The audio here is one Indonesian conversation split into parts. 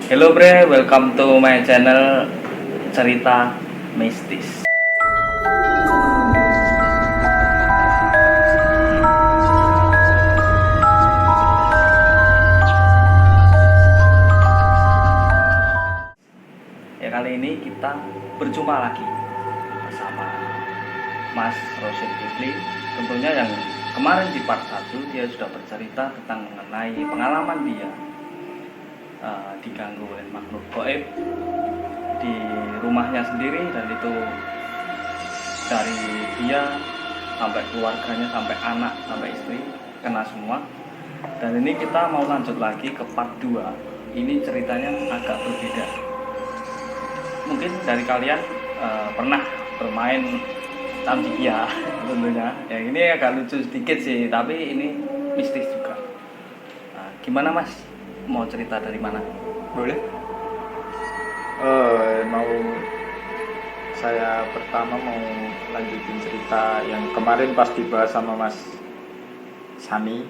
Hello bre, welcome to my channel Cerita Mistis. Ya kali ini kita berjumpa lagi bersama Mas Rosyid Kifli. Tentunya yang kemarin di part 1 dia sudah bercerita tentang mengenai pengalaman dia diganggu oleh makhluk gaib di rumahnya sendiri, dan itu dari dia sampai keluarganya, sampai anak, sampai istri kena semua. Dan ini kita mau lanjut lagi ke part 2. Ini ceritanya agak berbeda. Mungkin dari kalian pernah bermain tamjikia tentunya. Ya ini agak lucu sedikit sih, tapi ini mistis juga. Gimana Mas? Mau cerita dari mana? Boleh? Mau saya pertama mau lanjutin cerita yang kemarin pas dibahas sama Mas Sani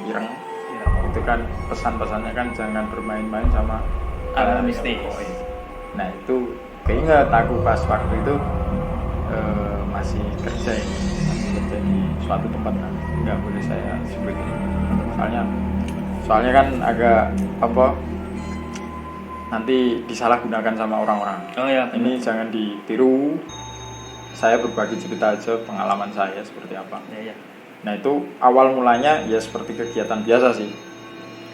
Ireng. Ya. Itu kan pesan-pesannya kan jangan bermain-main sama Hal mistis. Nah itu keinget aku pas waktu itu masih kerja di suatu tempat, kan nggak boleh saya sebutin soalnya kan agak nanti disalahgunakan sama orang-orang. Oh ya. Ini jangan ditiru. Saya berbagi cerita aja pengalaman saya seperti apa. Ya. Nah itu awal mulanya ya seperti kegiatan biasa sih.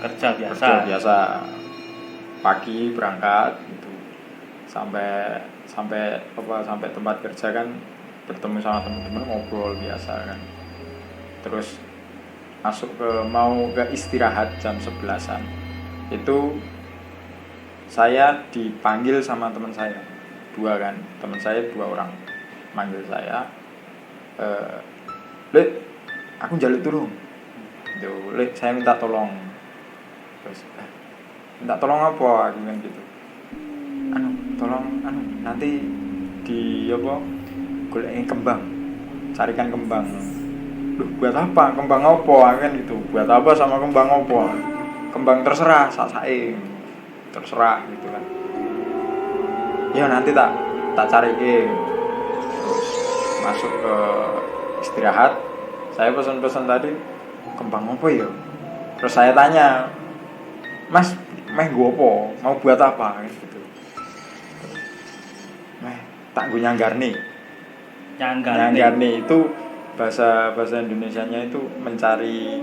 Kerja biasa. Pagi berangkat gitu. Sampai tempat kerja kan bertemu sama teman-teman, ngobrol biasa kan. Terus mau ke istirahat jam 11-an. Itu saya dipanggil sama teman saya. Teman saya 2 orang manggil saya. Lek, aku njaluk turun. Lek, saya minta tolong. Terus minta tolong apa? Aku kan gitu. Tolong nanti di golekin kembang. Carikan kembang. Loh, buat apa? Kembang apa? Kan gitu. Buat apa sama kembang apa? Kembang terserah, sak-sae. Terserah gitu kan. Ya nanti tak cariin. Terus masuk ke istirahat. Saya pesan tadi kembang apa ya? Terus saya tanya, "Mas, gua apa? Mau buat apa?" gitu. Tak gue nyanggarni. Nyanggarni itu bahasa Indonesianya itu mencari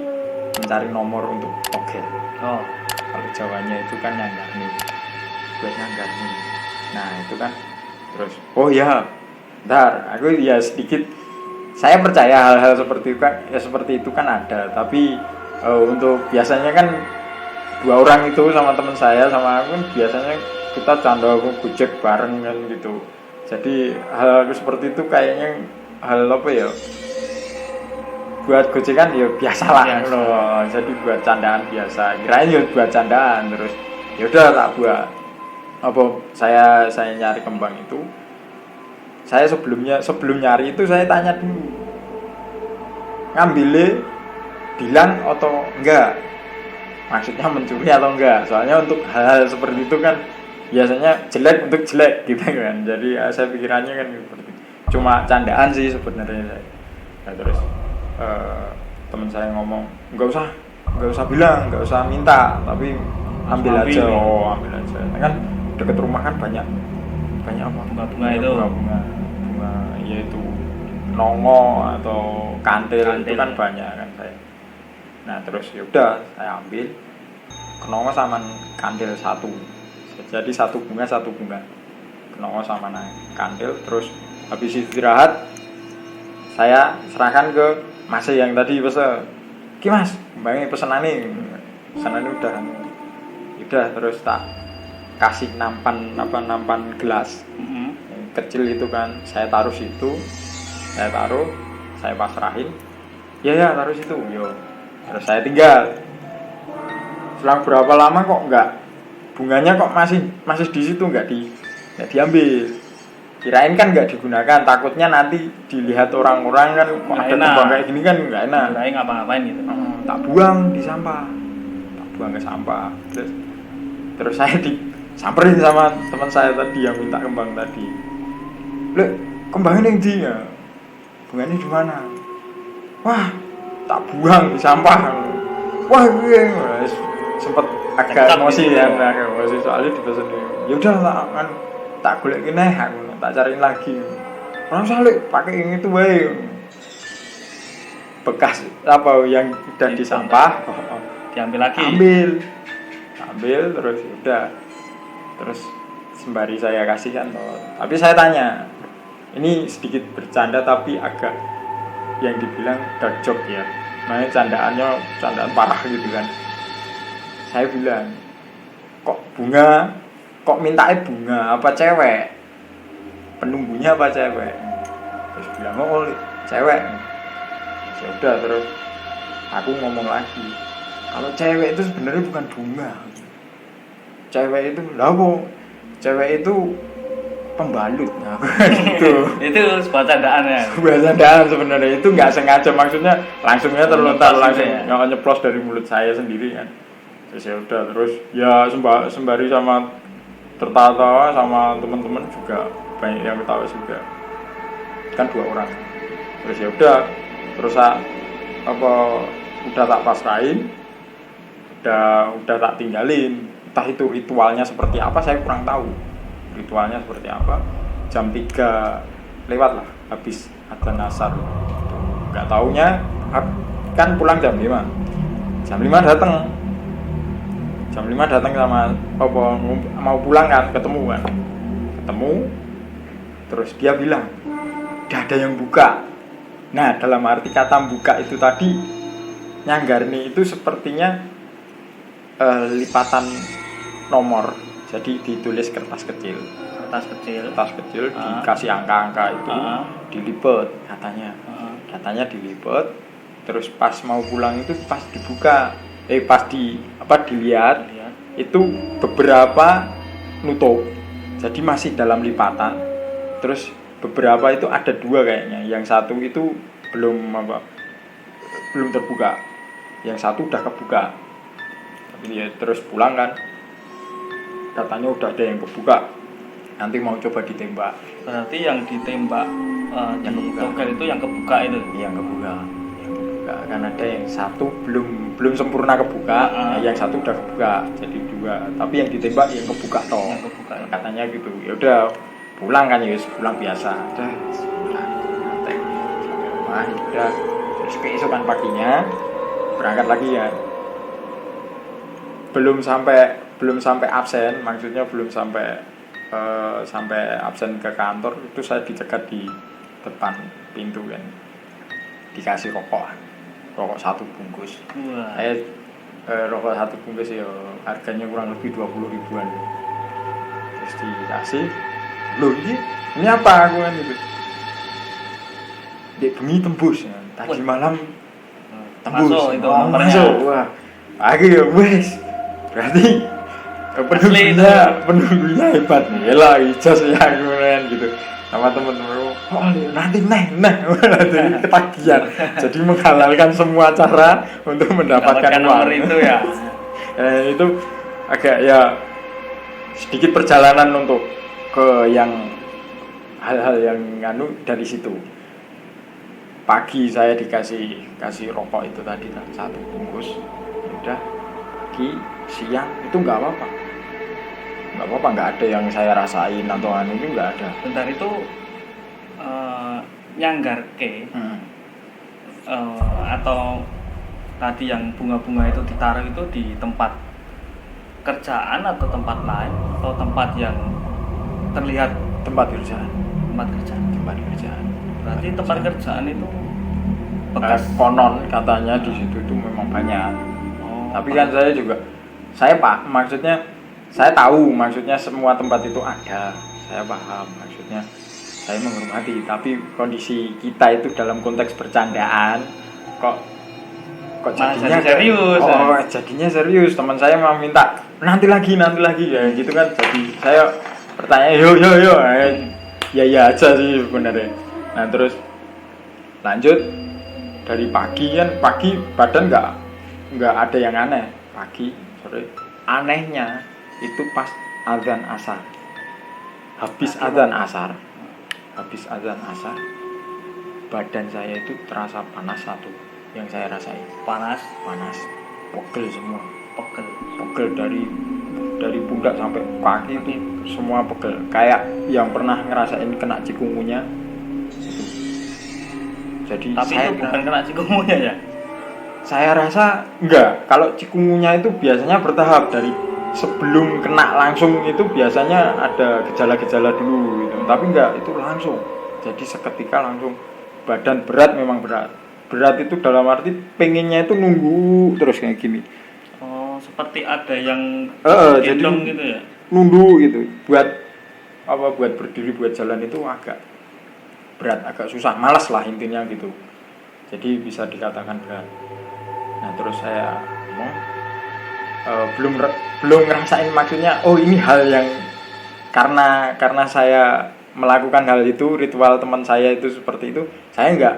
nomor untuk oke. Oh. Kalau Jawanya itu kan nyanggarni. Buat nyanggarni. Nah, itu kan terus oh ya. Bentar, aku ya sedikit saya percaya hal-hal seperti itu kan ada, tapi untuk biasanya kan 2 orang itu sama teman saya sama aku kan biasanya kita canda gojek bareng kan gitu. Jadi hal seperti itu kayaknya hal apa ya? Buat gojekan ya biasalah loh. Jadi buat candaan biasa. Kirain ya buat candaan, terus ya udah tak buat. Saya nyari kembang itu. Saya sebelum nyari itu saya tanya dulu. Ngambilnya bilang atau enggak? Maksudnya mencuri atau enggak? Soalnya untuk hal seperti itu kan biasanya jelek untuk jelek gitu kan. Jadi saya pikirannya kan seperti cuma candaan sih sebenarnya. Nah, terus teman saya ngomong nggak usah bilang, nggak usah minta, tapi ambil aja. Ambil aja. Nah, kan deket rumah kan banyak apa bunga yaitu nongo atau kantil itu kan banyak kan saya. Nah terus yaudah saya ambil kenongo sama kantil satu. Jadi satu bunga kenongo sama kantil. Terus habis istirahat saya serahkan ke Mas yang tadi pesen. Ki Mas, kembangnya pesenane udah terus tak kasih nampan gelas yang kecil itu kan. Saya taruh situ, saya pasrahin. Ya taruh situ, yo. Terus saya tinggal. Selang berapa lama kok enggak, bunganya kok masih di situ, enggak diambil. Kirain kan enggak digunakan, takutnya nanti dilihat orang-orang kan kok ada kembang kayak gini kan enggak enak. Kirain ngapa-ngapain gitu. Tak buang di sampah. Tak buang ke sampah. Terus Terus saya disamperin sama teman saya tadi yang minta kembang tadi. Lek, kembangnya yang di ya? Bunganya di mana? Wah, tak buang di sampah. Wah, gue sempet agak emosi ya, agak emosi soalnya dipesan. Ya udah tak golek kene aku, tak cariin lagi. Orang saleh pakai yang itu wae. Bekas apa yang udah di sampah diambil lagi. Ambil terus udah. Terus sembari saya kasihkan toh. Tapi saya tanya. Ini sedikit bercanda tapi agak yang dibilang dark joke ya. Makanya candaan parah gitu kan. Saya bilang, kok mintanya bunga apa cewek? Penunggunya apa cewek? Terus bilang, oh cewek. Ya udah, terus aku ngomong lagi, kalau cewek itu sebenarnya bukan bunga. Cewek itu cewek itu pembalut. Nah, gitu. Itu sebuah candaan ya. Sebuah candaan sebenarnya, itu nggak sengaja, maksudnya langsungnya terlontar langsung nyeplos dari mulut saya sendiri kan. Terus ya udah, terus ya sembari sama tertawa sama teman-teman juga banyak yang ketawa juga. Kan 2 orang. Terus ya udah, terus udah tak pasrahin, udah tak tinggalin. Entah itu ritualnya seperti apa saya kurang tahu. Ritualnya seperti apa? Jam 3 lewat lah habis adzan asar. Enggak taunya kan pulang jam 5. Jam 5 datang. Jam 5 datang sama mau pulang kan, ketemu. Terus dia bilang, "Udah ada yang buka." Nah, dalam arti kata buka itu tadi, Nyanggarni itu sepertinya lipatan nomor. Jadi ditulis kertas kecil, dikasih angka-angka itu, dilipet katanya dilipet. Terus pas mau pulang itu pas dibuka, dilihat itu beberapa nutup. Jadi masih dalam lipatan. Terus beberapa itu ada 2 kayaknya. Yang satu itu belum terbuka. Yang satu udah kebuka. Tapi dia terus pulang kan. Katanya udah ada yang kebuka. Nanti mau coba ditembak. Berarti yang ditembak yang togel itu yang kebuka itu. Yang kebuka. Kan ada yang satu belum sempurna kebuka, yang satu udah kebuka. Jadi 2. Tapi yang ditembak yang kebuka toh. Yang kebuka. Katanya gitu. Ya udah pulang kan, ya pulang biasa. Udah pulang santai. Udah. Terus keesokan paginya berangkat lagi ya. Belum sampai absen, maksudnya belum sampai absen ke kantor, itu saya dicegat di depan pintu kan, dikasih rokok 1 bungkus. Saya rokok 1 bungkus ya harganya kurang lebih 20 ribuan. Terus dikasih, loh ini apa aku kan gitu, dek bengi tembus ya. Tadi malam tembus masuk. Wah lagi ya wes, berarti penunggunya hebat nih lah, ijaz ya kemudian gitu sama temen-temen. Nanti jadi ketagihan. Jadi menghalalkan semua cara untuk mendapatkan uang itu ya. Itu agak ya sedikit perjalanan untuk ke yang hal-hal yang dari situ. Pagi saya kasih rokok itu tadi 1 bungkus. Udah pagi, siang itu nggak apa-apa, nggak ada yang saya rasain atau itu nggak ada. Bentar itu nyanggarke atau tadi yang bunga-bunga itu ditaruh itu di tempat kerjaan atau tempat lain atau tempat yang terlihat? Tempat kerjaan. Berarti tempat kerjaan itu bekas konon katanya di situ itu memang banyak. Tapi kan saya tahu maksudnya semua tempat itu ada. Saya paham maksudnya, saya menghormati, tapi kondisi kita itu dalam konteks bercandaan kok jadinya serius. Jadinya serius. Teman saya mau minta nanti lagi ya gitu kan. Jadi saya bertanya yo. Ya aja sih sebenarnya. Nah terus lanjut dari pagi badan nggak ada yang aneh. Pagi sore anehnya itu pas azan asar. Habis azan asar, badan saya itu terasa panas satu yang saya rasain. Panas, Pegel semua. pegel. Dari pundak sampai kaki itu semua pegel. Kayak yang pernah ngerasain kena cikungunya. Jadi Tapi saya itu bukan kena cikungunya ya? Saya rasa enggak. Kalau cikungunya itu biasanya bertahap, dari sebelum kena langsung itu biasanya ada gejala-gejala dulu gitu. Tapi enggak, itu langsung. Jadi seketika langsung badan berat, memang berat. Berat itu dalam arti pengennya itu nunggu terus kayak gini. Oh, seperti ada yang Jadi gendong gitu ya? nunggu gitu. Buat berdiri, buat jalan itu agak berat, agak susah, malas lah intinya gitu. Jadi bisa dikatakan berat. Nah terus saya ngomong, belum ngerasain maksudnya. Oh ini hal yang karena saya melakukan hal itu, ritual teman saya itu seperti itu, saya nggak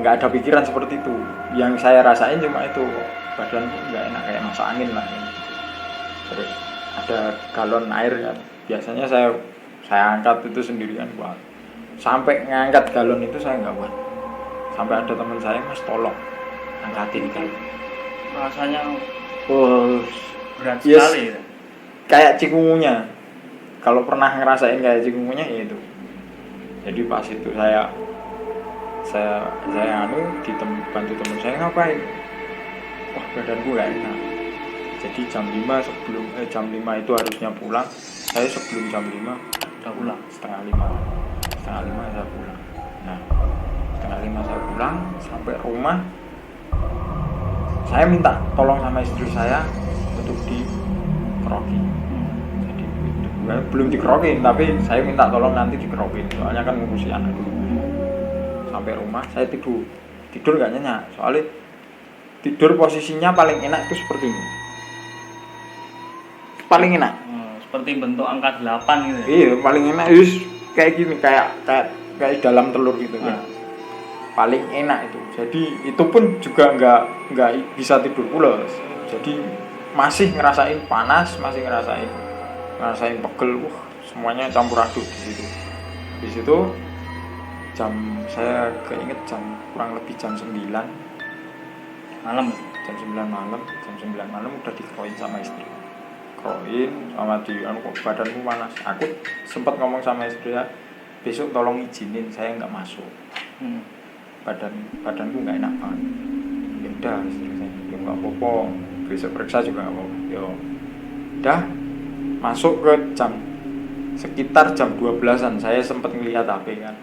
ada pikiran seperti itu. Yang saya rasain cuma itu, badanku nggak enak kayak masuk angin lah gitu. Terus ada galon air kan, biasanya saya angkat itu sendirian kuat. Sampai ngangkat galon itu saya nggak kuat. Sampai ada teman saya, Mas tolong angkatin kan. Rasanya berat Yes. sekali ya? Kayak cikungunya. Kalau pernah ngerasain kayak cikungunya ya itu. Jadi pas itu saya bantu teman saya ngapain. Wah badanku gak enak. Jadi jam 5 itu harusnya pulang. Saya sebelum jam 5 Udah pulang. setengah lima saya pulang. Nah setengah 5 saya pulang, sampai rumah saya minta tolong sama istri saya untuk dikerokin. Jadi belum dikerokin, tapi saya minta tolong nanti dikerokin, soalnya kan ngurusi anak dulu. Sampai rumah saya tidur gak nyenyak, soalnya tidur posisinya paling enak itu seperti ini, paling enak. Seperti bentuk angka 8 gitu ya? Iya paling enak, kayak gini, kayak dalam telur gitu kan. Paling enak itu. Jadi itu pun juga nggak bisa tidur pulas. Jadi masih ngerasain panas, masih ngerasain pegel, semuanya campur aduk di situ. Di situ saya keinget kurang lebih jam 9 Malam. jam 9 malam udah dikeroin sama istri. Keroin sama badanku panas. Aku sempat ngomong sama istri ya, besok tolong izinin saya nggak masuk. Badanku nggak enak banget. Ya udah, istri saya ya nggak apa-apa, besok periksa juga nggak apa-apa. Ya udah, masuk ke sekitar jam 12-an. Saya sempat ngelihat HP kan,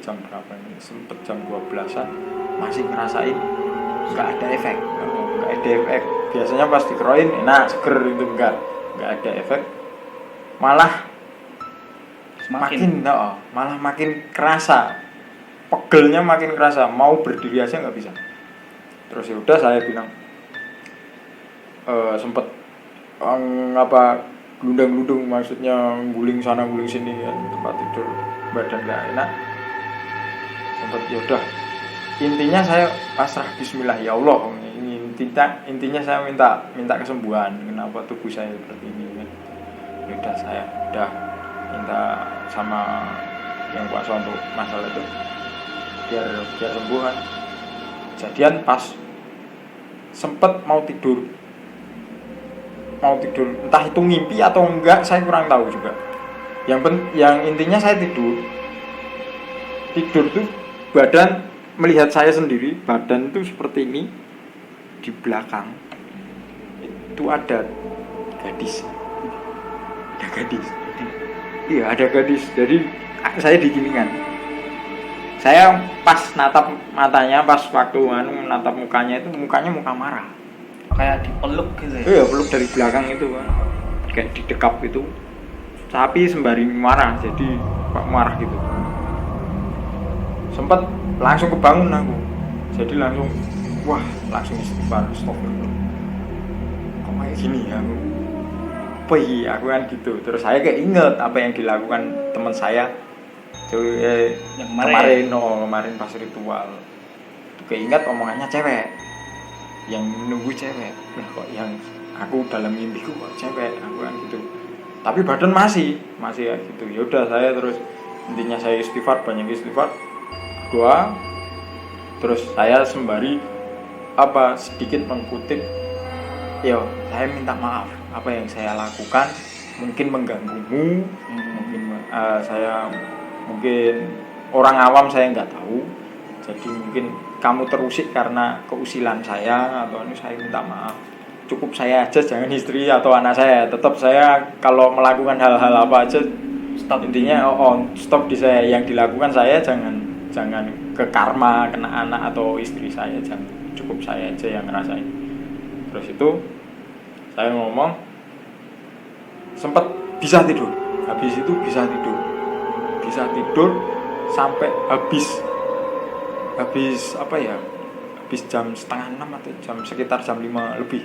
jam berapa ini, sempat jam 12-an masih ngerasain nggak ada efek. Biasanya pas dikeroin enak, seger, itu nggak ada efek, malah makin kerasa, pegelnya makin kerasa, mau berdiri aja nggak bisa. Terus ya udah, saya bilang sempet gelundang-gelundung, maksudnya guling sana guling sini kan, tempat tidur, badan nggak enak. Sempet ya udah, intinya saya pasrah, bismillah ya Allah, intinya saya minta kesembuhan, kenapa tubuh saya seperti ini kan. Ya udah, saya minta sama yang kuasa untuk masalah itu biar sembuh kan. Kejadian pas sempet mau tidur, entah itu mimpi atau enggak saya kurang tahu juga. Yang intinya saya tidur tuh badan, melihat saya sendiri, badan tuh seperti ini, di belakang itu ada gadis. Iya, ada gadis. Jadi saya digilingan. Saya pas natap matanya, pas waktu natap mukanya itu, mukanya muka marah. Kayak dipeluk gitu ya? Iya, peluk dari belakang itu kan. Kayak didekap itu. Tapi sembari marah, jadi marah gitu. Sempat langsung kebangun aku. Jadi langsung istighfar, astagfirullah. Kok kayak gini ya aku? Aku kan gitu. Terus saya kayak inget apa yang dilakukan teman saya kemarin pas ritual. Itu kayak ingat omongannya cewek, yang nunggu cewek. Nah kok yang aku dalam mimpiku kok cewek aku kan gitu, tapi badan masih kayak gitu. Ya udah saya terus intinya saya istighfar, banyak istighfar, doa, terus saya sembari sedikit mengkutip, yo saya minta maaf apa yang saya lakukan mungkin mengganggumu, mungkin orang awam saya nggak tahu, jadi mungkin kamu terusik karena keusilan saya atau ini, saya minta maaf, cukup saya aja, jangan istri atau anak saya. Tetap saya kalau melakukan hal-hal apa aja stop, intinya stop di saya, yang dilakukan saya jangan ke karma kena anak atau istri saya, jangan, cukup saya aja yang ngerasain. Terus itu saya ngomong, sempat bisa tidur, habis itu bisa tidur sampai habis jam 5:30 atau sekitar jam 5 lebih,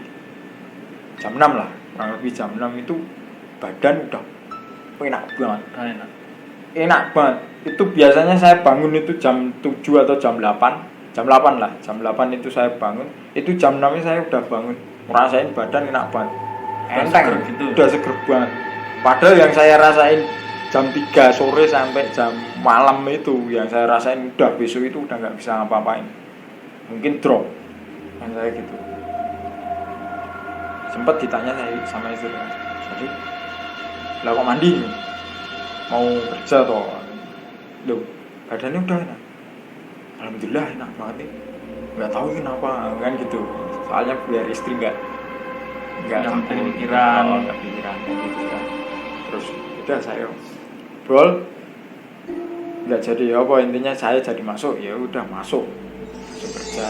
jam 6 lah, kurang lebih jam 6 itu badan udah enak banget. Itu biasanya saya bangun itu jam 7 atau jam 8 lah, jam 8 itu saya bangun, itu jam 6 saya udah bangun, ngerasain badan enak banget, enteng gitu, udah seger banget. Padahal yang saya rasain jam 3 sore sampai jam malam itu, yang saya rasain udah besok itu udah gak bisa ngapa-ngapain, mungkin drop yang saya gitu. Sempat ditanya saya sama istri, jadi lah kok mandi nih, mau kerja toh, loh badannya udah enak, alhamdulillah enak banget nih, nggak tahu kenapa kan gitu, soalnya biar istri nggak pikiran gitu kan. Terus udah saya bol nggak jadi apa, intinya saya jadi masuk, ya udah masuk kerja.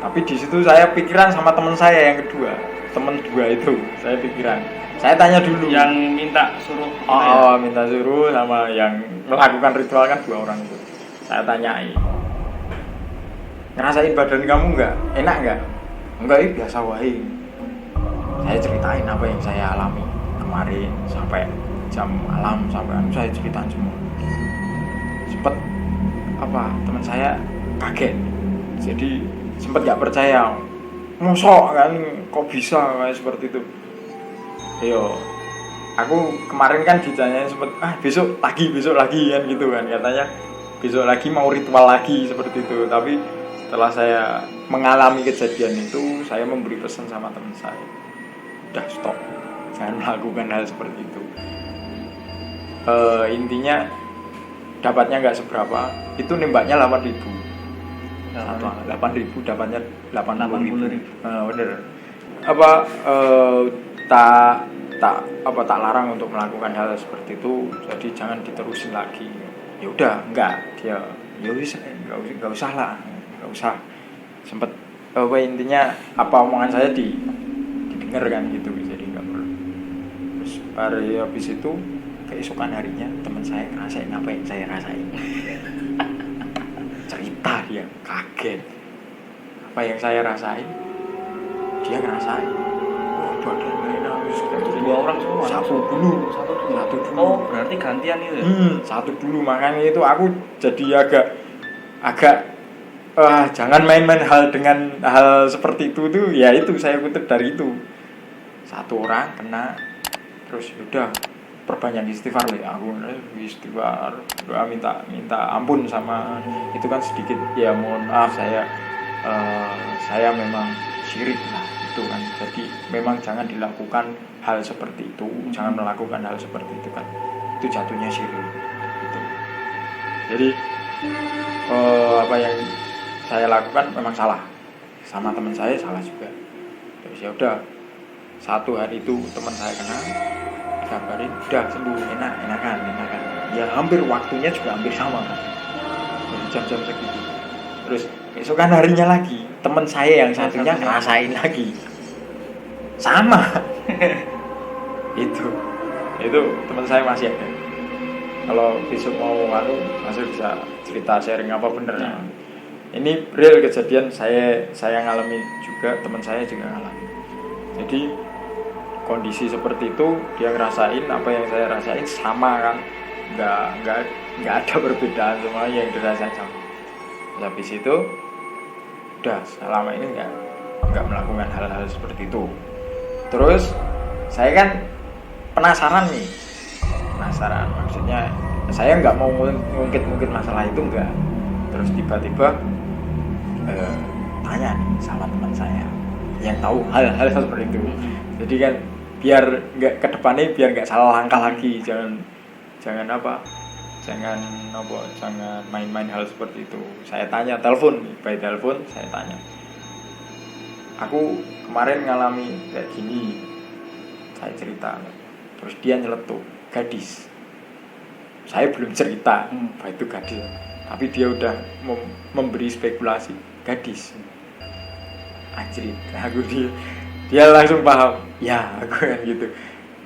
Tapi di situ saya pikiran sama teman saya yang kedua, teman dua itu saya pikiran, saya tanya dulu yang minta suruh minta suruh sama yang melakukan ritual kan 2 orang itu, saya tanyain, ngerasain badan kamu nggak enak enggak biasa wae. Saya ceritain apa yang saya alami kemarin sampai jam malam, sampai saya ceritain semua. Sempet teman saya kaget, jadi sempet nggak percaya, mosok kan kok bisa kayak seperti itu. Yo, aku kemarin kan ditanyain sempet besok lagi kan gitu kan, katanya besok lagi mau ritual lagi seperti itu. Tapi setelah saya mengalami kejadian itu, saya memberi pesan sama teman saya, udah stop, jangan melakukan hal seperti itu. Intinya dapatnya nggak seberapa, itu nembaknya 8.000, dapatnya 80.000. Bener. Tak larang untuk melakukan hal seperti itu, jadi jangan diterusin lagi. Ya udah, nggak usah. Sempet intinya omongan saya didengar kan gitu, jadi nggak perlu. Terus habis itu keesokan harinya teman saya ngerasain apa yang saya rasain. Cerita dia, kaget apa yang saya rasain, dia ngerasain. Badannya enak, 2 orang semua. Satu dulu. Oh, berarti gantian itu ya? Satu dulu, makanya itu aku jadi agak jangan main-main dengan hal seperti itu tuh. Ya itu saya kutip dari itu. Satu orang kena, terus udah perbanyak istighfar ya, aku istighfar, doa minta ampun sama itu kan sedikit ya, mohon maaf saya memang syirik lah itu kan, jadi memang jangan dilakukan hal seperti itu, jangan melakukan hal seperti itu kan, itu jatuhnya syirik gitu. Jadi apa yang saya lakukan memang salah, sama teman saya salah juga. Terus ya udah, satu hari itu teman saya kena, dikabarin udah sembuh, enakan. Ya hampir waktunya juga hampir sama kan, jam-jam segitu. Terus besokan harinya lagi teman saya yang satunya ngerasain lagi sama. itu teman saya masih ada, kalau besok mau masih bisa cerita sharing apa bener ya. Ini real kejadian, saya ngalami juga, teman saya juga ngalami. Jadi kondisi seperti itu dia ngerasain apa yang saya rasain sama kan, nggak ada perbedaan, semua yang dirasain sama. Habis itu udah selama ini nggak melakukan hal-hal seperti itu. Terus saya kan penasaran nih, maksudnya saya nggak mau ngungkit masalah itu enggak. Terus tiba-tiba tanya nih sama teman saya yang tahu hal-hal seperti itu. Jadi kan biar nggak ke depannya, biar nggak salah langkah lagi, jangan main-main hal seperti itu. Saya tanya, by telepon saya tanya, aku kemarin ngalami kayak gini, saya cerita. Terus dia nyeletuk, gadis. Saya belum cerita bahwa itu gadis, tapi dia udah memberi spekulasi gadis. Anjir, aku dia langsung paham. Ya, aku kan gitu.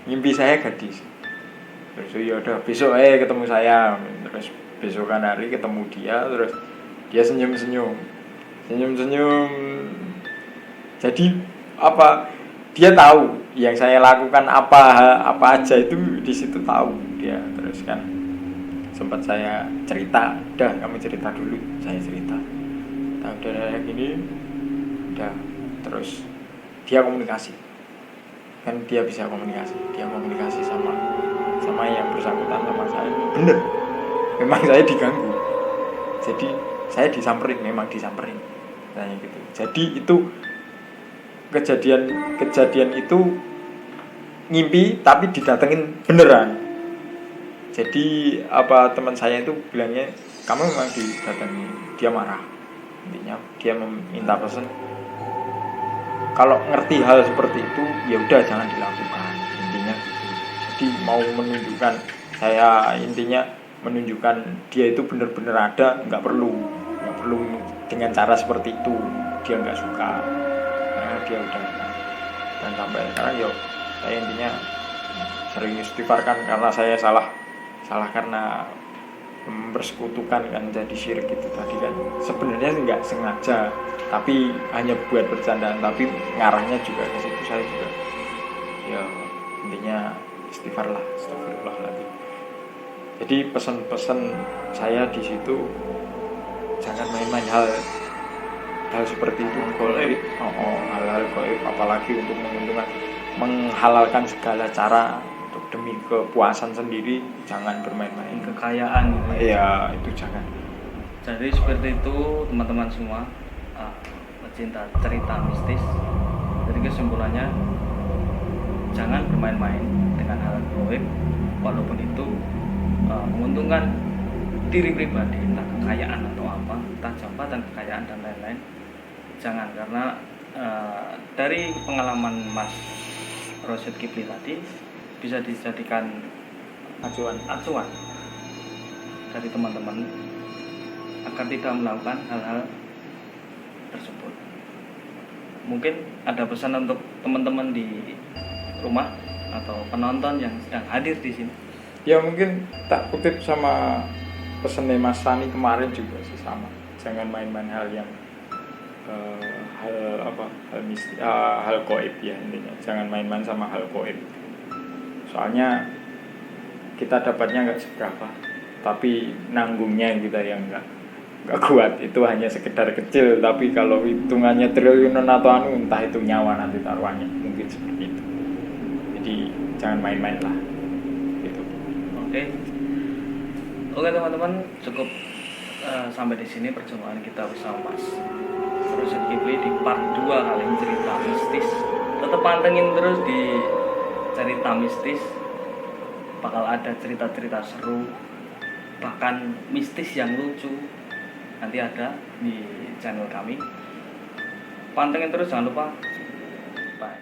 Mimpi saya gadis. Terus ya udah, besok ketemu saya. Terus besokan hari ketemu dia, terus dia senyum-senyum. Jadi apa? Dia tahu yang saya lakukan apa aja itu di situ tahu dia. Terus kan sempat saya cerita, udah kamu cerita dulu, saya cerita. Nah, udah gini, udah. Terus dia komunikasi. Kan dia bisa komunikasi sama yang bersangkutan sama saya. Bener, memang saya diganggu. Jadi saya memang disamperin kayak gitu. Jadi itu kejadian itu ngimpi tapi didatengin beneran. Jadi teman saya itu bilangnya, kamu memang didatangi. Dia marah, intinya dia meminta pesan, kalau ngerti hal seperti itu ya udah jangan dilakukan, intinya gitu. Jadi mau menunjukkan, saya intinya menunjukkan dia itu benar-benar ada, nggak perlu dengan cara seperti itu. Dia nggak suka, karena dia udah, dan sampai sekarang saya intinya sering istighfarkan karena saya salah karena mempersekutukan kan, jadi syirik itu tadi kan sebenarnya nggak sengaja, tapi hanya buat bercandaan, tapi ngarahnya juga ke situ. Saya juga ya intinya astagfirullah lagi. Jadi pesan-pesan saya di situ, jangan main-main hal seperti itu, goib, hal-hal goib, apalagi untuk menguntungkan, menghalalkan segala cara untuk demi kepuasan sendiri, jangan bermain-main. Kekayaan gitu. Iya, itu jangan. Jadi seperti itu teman-teman semua, pecinta cerita mistis. Jadi kesimpulannya, jangan bermain-main dengan hal goib, walaupun itu menguntungkan diri pribadi, entah kekayaan atau apa, entah jabatan, kekayaan dan lain-lain. Jangan, karena dari pengalaman Mas Rosyid Kipli tadi bisa dijadikan acuan dari teman-teman agar tidak melakukan hal-hal tersebut. Mungkin ada pesan untuk teman-teman di rumah atau penonton yang sedang hadir di sini. Ya mungkin tak kutip sama pesannya Mas Rani kemarin juga sih, sama. Jangan main-main hal yang hal goib ya, intinya jangan main-main sama hal goib. Soalnya kita dapatnya nggak seberapa, tapi nanggungnya kita yang nggak kuat. Itu hanya sekedar kecil, tapi kalau hitungannya triliunan atau entah itu nyawa nanti taruhannya, mungkin seperti itu. Jadi jangan main-main lah gitu. Oke teman-teman, cukup sampai di sini perjumpaan kita bersama Mas Rosyid Kipli di part 2 kali ini, cerita mistis. Tetap pantengin terus di cerita mistis, bakal ada cerita-cerita seru, bahkan mistis yang lucu nanti ada di channel kami. Pantengin terus, jangan lupa. Bye.